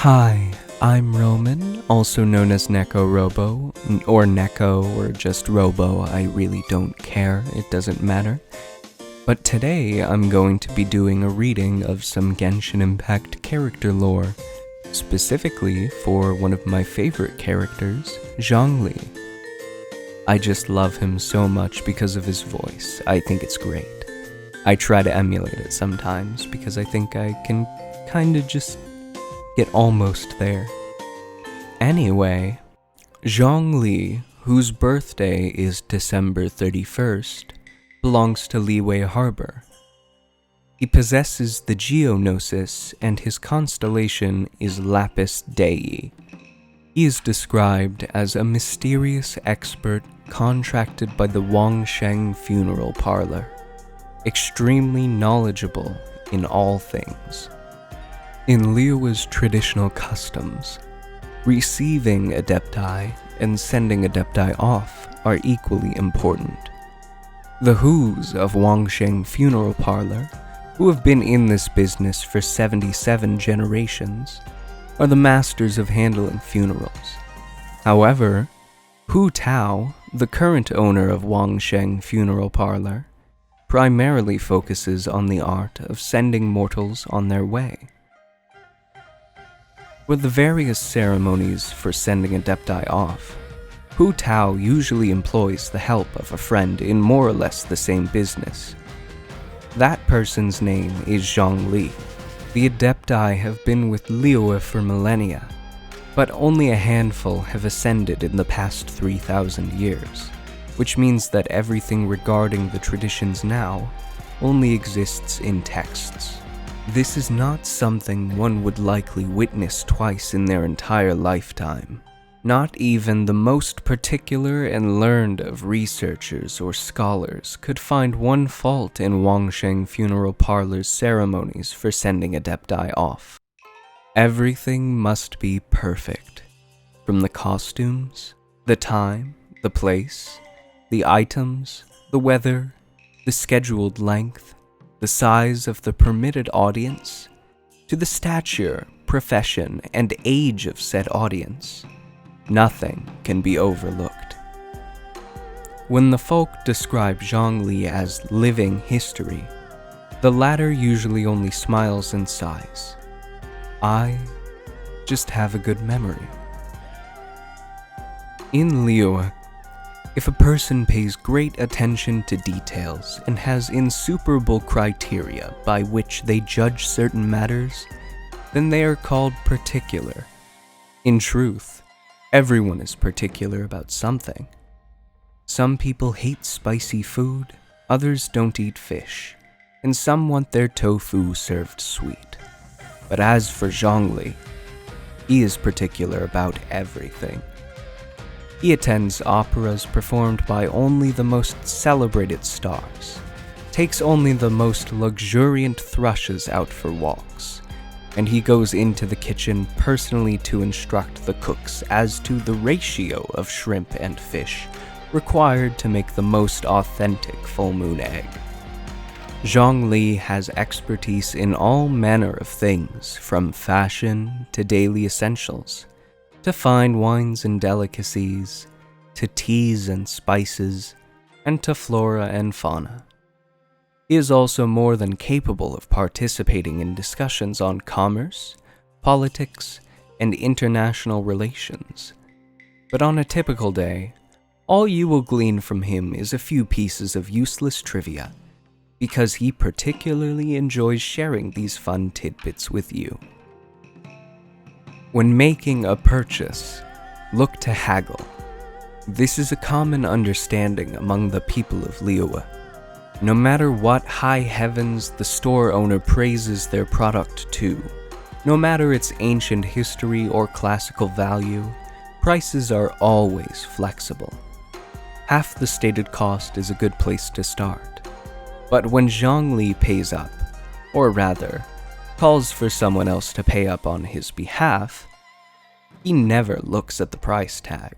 Hi, I'm Roman, also known as Neko Robo, or Neko, or just Robo. I really don't care, it doesn't matter. But today I'm going to be doing a reading of some Genshin Impact character lore, specifically for one of my favorite characters, Zhongli. I just love him so much because of his voice. I think it's great. I try to emulate it sometimes because I think I can kinda just get almost there. Anyway, Zhongli, whose birthday is December 31st, belongs to Liyue Harbor. He possesses the Gnosis, and his constellation is Lapis Dei. He is described as a mysterious expert contracted by the Wangsheng funeral parlor, extremely knowledgeable in all things. In Liyue's traditional customs, receiving adepti and sending adepti off are equally important. The Whos of Wangsheng Funeral Parlor, who have been in this business for 77 generations, are the masters of handling funerals. However, Hu Tao, the current owner of Wangsheng Funeral Parlor, primarily focuses on the art of sending mortals on their way. For the various ceremonies for sending adepti off, Hu Tao usually employs the help of a friend in more or less the same business. That person's name is Zhongli. The adepti have been with Liyue for millennia, but only a handful have ascended in the past 3,000 years, which means that everything regarding the traditions now only exists in texts. This is not something one would likely witness twice in their entire lifetime. Not even the most particular and learned of researchers or scholars could find one fault in Wangsheng Funeral Parlor's ceremonies for sending adepti off. Everything must be perfect, from the costumes, the time, the place, the items, the weather, the scheduled length, the size of the permitted audience, to the stature, profession, and age of said audience. Nothing can be overlooked. When the folk describe Zhongli as living history, the latter usually only smiles and sighs. I just have a good memory. In Liyue, if a person pays great attention to details and has insuperable criteria by which they judge certain matters, then they are called particular. In truth, everyone is particular about something. Some people hate spicy food, others don't eat fish, and some want their tofu served sweet. But as for Zhongli, he is particular about everything. He attends operas performed by only the most celebrated stars, takes only the most luxuriant thrushes out for walks, and he goes into the kitchen personally to instruct the cooks as to the ratio of shrimp and fish required to make the most authentic full moon egg. Zhongli has expertise in all manner of things, from fashion to daily essentials, to fine wines and delicacies, to teas and spices, and to flora and fauna. He is also more than capable of participating in discussions on commerce, politics, and international relations. But on a typical day, all you will glean from him is a few pieces of useless trivia, because he particularly enjoys sharing these fun tidbits with you. When making a purchase, look to haggle. This is a common understanding among the people of Liyue. No matter what high heavens the store owner praises their product to, no matter its ancient history or classical value, prices are always flexible. Half the stated cost is a good place to start. But when Zhongli pays up, or rather, calls for someone else to pay up on his behalf, he never looks at the price tag.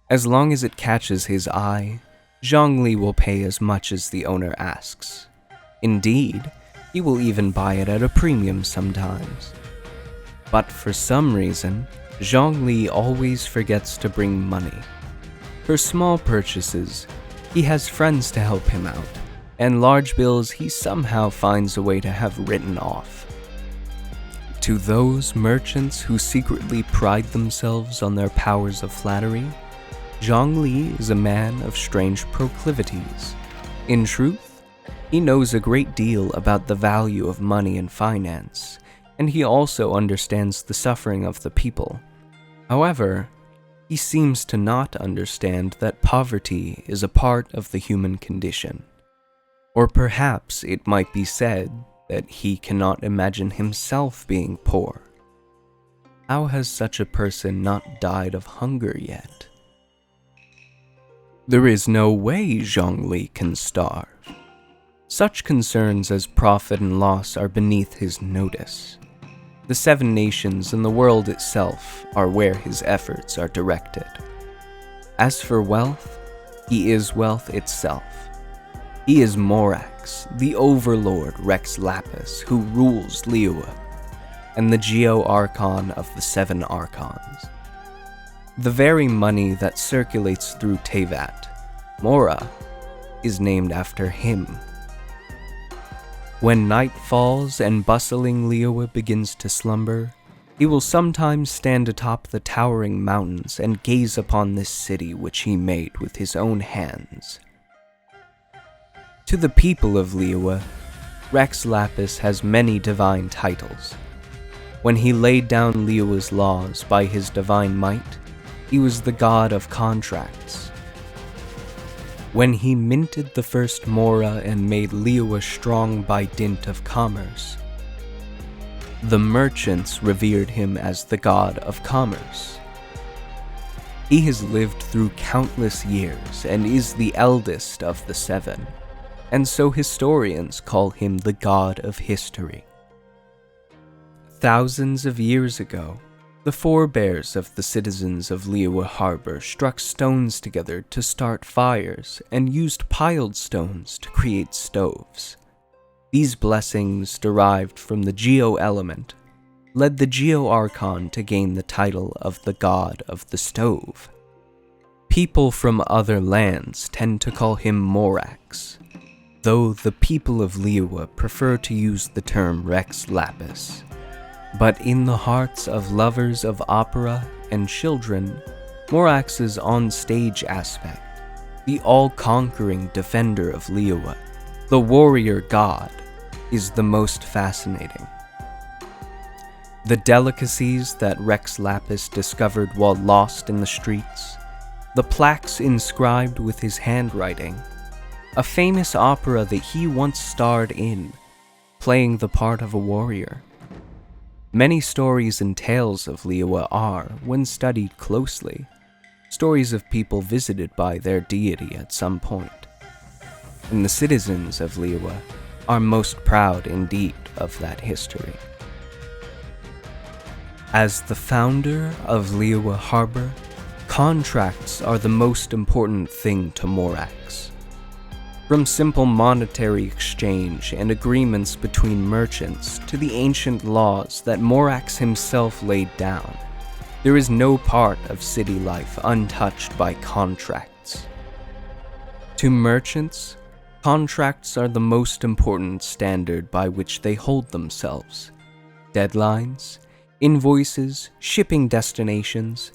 As long as it catches his eye, Zhongli will pay as much as the owner asks. Indeed, he will even buy it at a premium sometimes. But for some reason, Zhongli always forgets to bring money. For small purchases, he has friends to help him out, and large bills he somehow finds a way to have written off. To those merchants who secretly pride themselves on their powers of flattery, Zhongli is a man of strange proclivities. In truth, he knows a great deal about the value of money and finance, and he also understands the suffering of the people. However, he seems to not understand that poverty is a part of the human condition. Or perhaps it might be said that he cannot imagine himself being poor. How has such a person not died of hunger yet? There is no way Zhongli can starve. Such concerns as profit and loss are beneath his notice. The 7 nations and the world itself are where his efforts are directed. As for wealth, he is wealth itself. He is Morax, the overlord Rex Lapis who rules Liyue, and the Geo-Archon of the 7 Archons. The very money that circulates through Teyvat, Mora, is named after him. When night falls and bustling Liyue begins to slumber, he will sometimes stand atop the towering mountains and gaze upon this city which he made with his own hands. To the people of Liyue, Rex Lapis has many divine titles. When he laid down Liyue's laws by his divine might, he was the god of contracts. When he minted the first Mora and made Liyue strong by dint of commerce, the merchants revered him as the god of commerce. He has lived through countless years and is the eldest of the 7, and so historians call him the god of history. Thousands of years ago, the forebears of the citizens of Liyue Harbor struck stones together to start fires and used piled stones to create stoves. These blessings, derived from the Geo-element, led the Geo-Archon to gain the title of the god of the stove. People from other lands tend to call him Morax, though the people of Liyue prefer to use the term Rex Lapis. But in the hearts of lovers of opera and children, Morax's on-stage aspect, the all-conquering defender of Liyue, the warrior god, is the most fascinating. The delicacies that Rex Lapis discovered while lost in the streets, the plaques inscribed with his handwriting, a famous opera that he once starred in, playing the part of a warrior. Many stories and tales of Liyue are, when studied closely, stories of people visited by their deity at some point. And the citizens of Liyue are most proud indeed of that history. As the founder of Liyue Harbor, contracts are the most important thing to Morax. From simple monetary exchange and agreements between merchants to the ancient laws that Morax himself laid down, there is no part of city life untouched by contracts. To merchants, contracts are the most important standard by which they hold themselves. Deadlines, invoices, shipping destinations.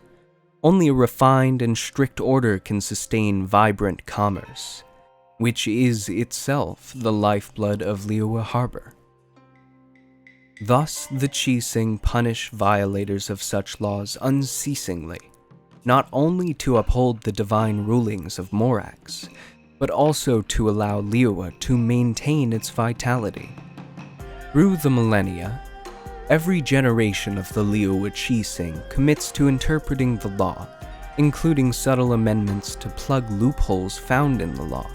Only a refined and strict order can sustain vibrant commerce, which is itself the lifeblood of Liyue Harbor. Thus, the Qixing punish violators of such laws unceasingly, not only to uphold the divine rulings of Morax, but also to allow Liyue to maintain its vitality. Through the millennia, every generation of the Liyue Qixing commits to interpreting the law, including subtle amendments to plug loopholes found in the law.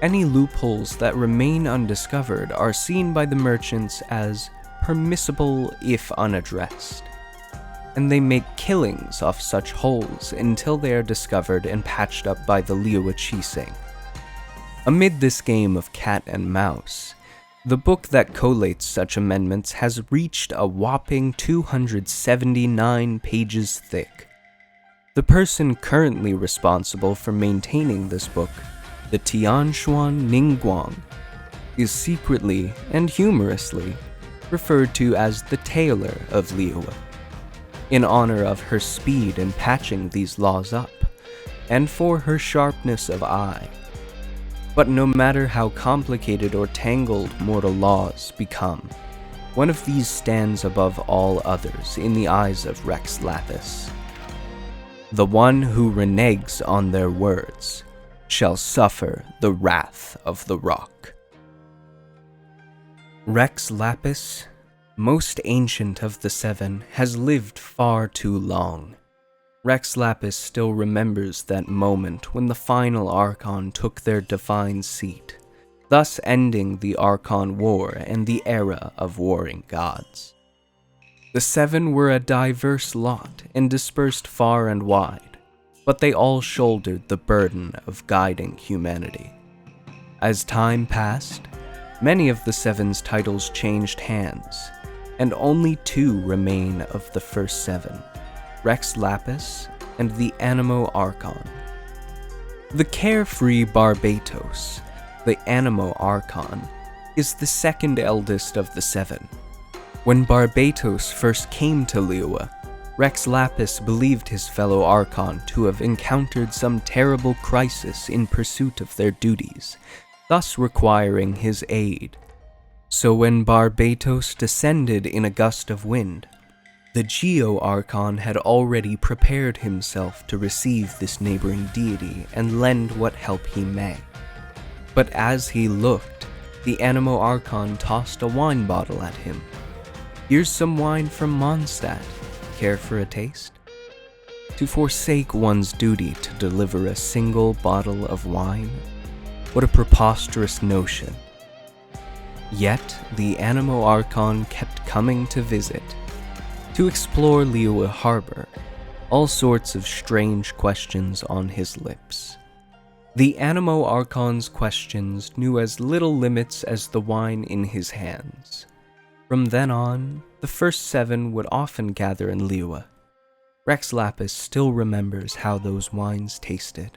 Any loopholes that remain undiscovered are seen by the merchants as permissible if unaddressed, and they make killings off such holes until they are discovered and patched up by the Liyue Qixing. Amid this game of cat and mouse, The book that collates such amendments has reached a whopping 279 pages thick. The person currently responsible for maintaining this book, the Tianshuan Ningguang, is secretly and humorously referred to as the Tailor of Liyue, in honor of her speed in patching these laws up, and for her sharpness of eye. But no matter how complicated or tangled mortal laws become, one of these stands above all others in the eyes of Rex Lapis. The one who reneges on their words shall suffer the wrath of the rock. Rex Lapis, most ancient of the seven, has lived far too long. Rex Lapis still remembers that moment when the final Archon took their divine seat, thus ending the Archon War and the era of warring gods. The seven were a diverse lot and dispersed far and wide, but they all shouldered the burden of guiding humanity. As time passed, many of the seven's titles changed hands, and only two remain of the first seven, Rex Lapis and the Animo Archon. The carefree Barbatos, the Animo Archon, is the second eldest of the seven. When Barbatos first came to Liyue, Rex Lapis believed his fellow Archon to have encountered some terrible crisis in pursuit of their duties, thus requiring his aid. So when Barbatos descended in a gust of wind, the Geo-Archon had already prepared himself to receive this neighboring deity and lend what help he may. But as he looked, the Animo Archon tossed a wine bottle at him. "Here's some wine from Mondstadt. Care for a taste?" To forsake one's duty to deliver a single bottle of wine? What a preposterous notion. Yet, the Animo Archon kept coming to visit, to explore Liyue Harbor, all sorts of strange questions on his lips. The Animo Archon's questions knew as little limits as the wine in his hands. From then on, the first seven would often gather in Liyue. Rex Lapis still remembers how those wines tasted.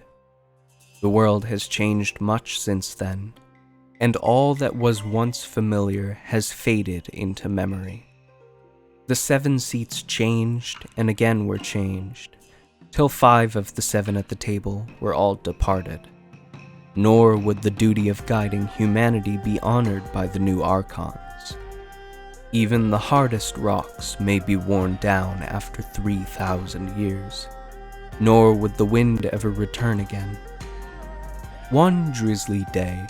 The world has changed much since then, and all that was once familiar has faded into memory. The seven seats changed and again were changed, till 5 of the 7 at the table were all departed. Nor would the duty of guiding humanity be honored by the new Archons. Even the hardest rocks may be worn down after 3,000 years, nor would the wind ever return again. One drizzly day,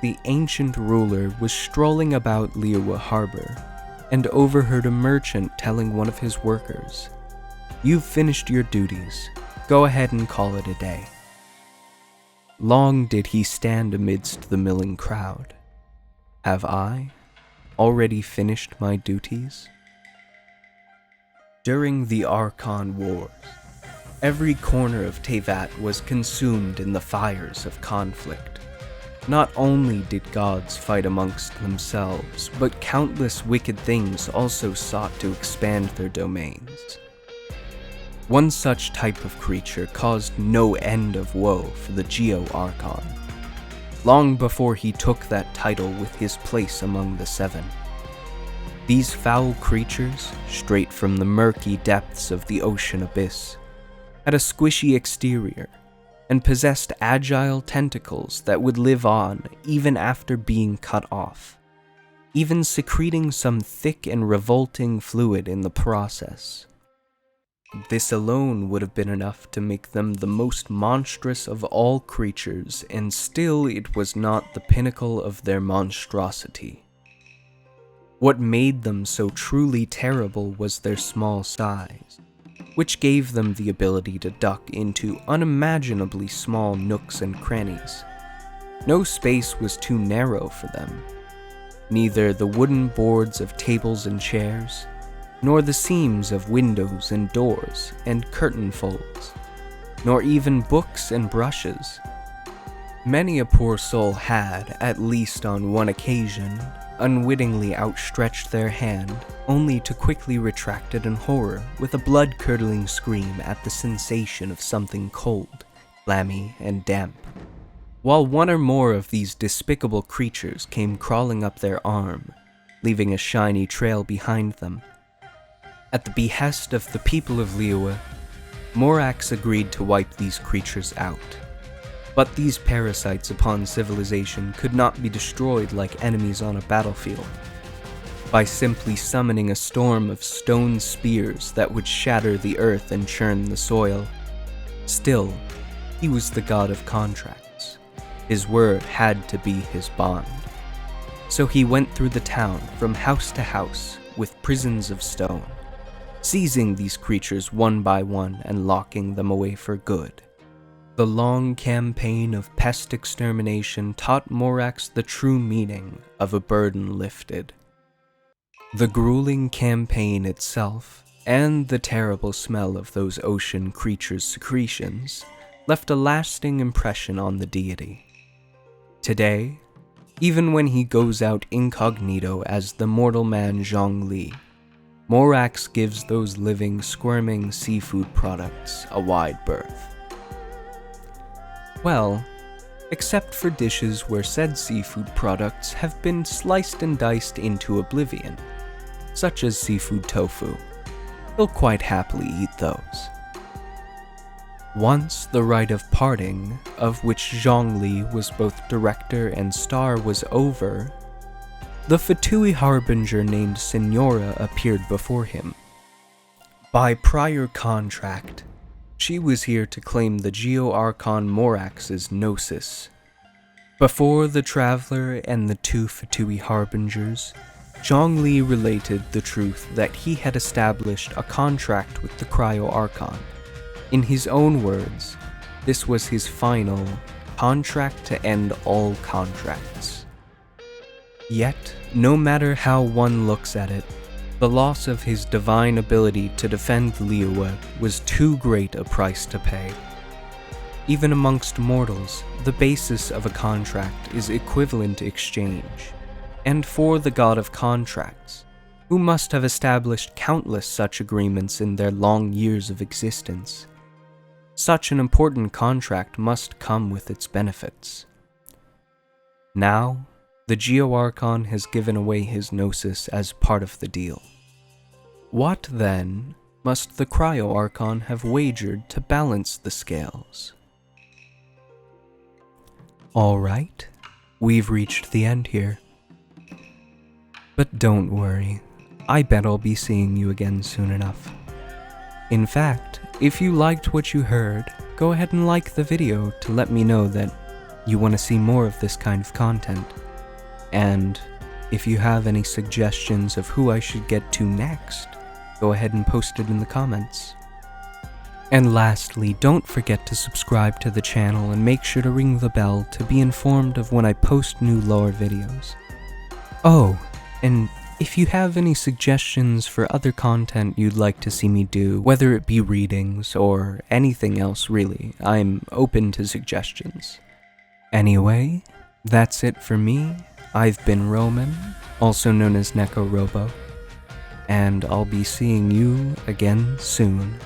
the ancient ruler was strolling about Liyue Harbor and overheard a merchant telling one of his workers, "You've finished your duties. Go ahead and call it a day." Long did he stand amidst the milling crowd. Have I already finished my duties? During the Archon Wars, every corner of Teyvat was consumed in the fires of conflict. Not only did gods fight amongst themselves, but countless wicked things also sought to expand their domains. One such type of creature caused no end of woe for the Geo-Archon, long before he took that title with his place among the seven. These foul creatures, straight from the murky depths of the ocean abyss, had a squishy exterior, and possessed agile tentacles that would live on even after being cut off, even secreting some thick and revolting fluid in the process. This alone would have been enough to make them the most monstrous of all creatures, and still it was not the pinnacle of their monstrosity. What made them so truly terrible was their small size, which gave them the ability to duck into unimaginably small nooks and crannies. No space was too narrow for them. Neither the wooden boards of tables and chairs, nor the seams of windows and doors and curtain folds, nor even books and brushes. Many a poor soul had, at least on one occasion, unwittingly outstretched their hand, only to quickly retract it in horror with a blood-curdling scream at the sensation of something cold, clammy, and damp. While one or more of these despicable creatures came crawling up their arm, leaving a shiny trail behind them. At the behest of the people of Liyue, Morax agreed to wipe these creatures out. But these parasites upon civilization could not be destroyed like enemies on a battlefield, by simply summoning a storm of stone spears that would shatter the earth and churn the soil. Still, he was the god of contracts. His word had to be his bond. So he went through the town from house to house with prisons of stone, seizing these creatures one by one and locking them away for good. The long campaign of pest extermination taught Morax the true meaning of a burden lifted. The grueling campaign itself, and the terrible smell of those ocean creatures' secretions, left a lasting impression on the deity. Today, even when he goes out incognito as the mortal man Zhongli, Morax gives those living, squirming seafood products a wide berth. Well, except for dishes where said seafood products have been sliced and diced into oblivion, such as seafood tofu. He'll quite happily eat those. Once the rite of parting, of which Zhongli was both director and star, was over, the Fatui harbinger named Signora appeared before him. By prior contract, she was here to claim the Geo-Archon Morax's Gnosis. Before the traveler and the two Fatui harbingers, Zhongli related the truth that he had established a contract with the Cryo-Archon. In his own words, this was his final contract to end all contracts. Yet, no matter how one looks at it, the loss of his divine ability to defend Liyue was too great a price to pay. Even amongst mortals, the basis of a contract is equivalent exchange, and for the god of contracts, who must have established countless such agreements in their long years of existence, such an important contract must come with its benefits. Now, the Geo-Archon has given away his Gnosis as part of the deal. What, then, must the Cryo-Archon have wagered to balance the scales? Alright, we've reached the end here. But don't worry, I bet I'll be seeing you again soon enough. In fact, if you liked what you heard, go ahead and like the video to let me know that you want to see more of this kind of content. And if you have any suggestions of who I should get to next, go ahead and post it in the comments. And lastly, don't forget to subscribe to the channel and make sure to ring the bell to be informed of when I post new lore videos. Oh, and if you have any suggestions for other content you'd like to see me do, whether it be readings or anything else really, I'm open to suggestions. Anyway, that's it for me. I've been Roman, also known as Neko Robo, and I'll be seeing you again soon.